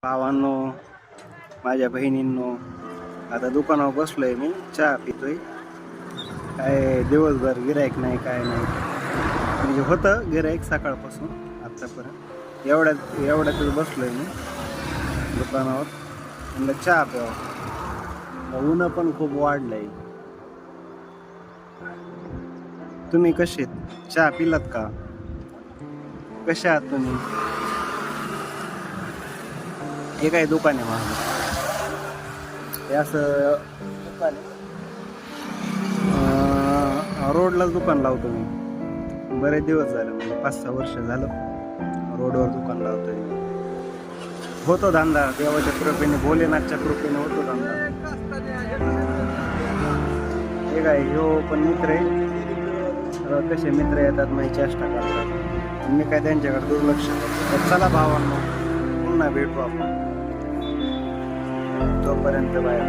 भावांनो, माझ्या बहिणींनो, आता दुकानावर बसलोय मी, चहा पितोय. काय दिवसभर गिराईक नाही, काय नाही. म्हणजे होतं गिराईक सकाळपासून आत्तापर्यंत. एवढ्यातच बसलोय मी दुकानावर. म्हणलं चहा प्यावा. ऊन पण खूप वाढलंय. तुम्ही कसे चहा पिलात का? कशा आहात तुम्ही? हे काय दुकान आहे माझं. हे असं दुकान आहे. रोडलाच दुकान लावतो मी. बरेच दिवस झाले, म्हणजे 5-6 वर्ष झालं रोडवर दुकान लावतोय मी. होतो धंदा देवाच्या कृपेने, भोलेनाथच्या कृपेने होतो धंदा. हे काय ह्यो पण मित्र आहे. कसे मित्र येतात, माझी चेष्टा करतात. मी काय त्यांच्याकडे दुर्लक्ष करतो. तर चला भावांनो, पुन्हा भेटू आपण. तोपर्यंत बाय.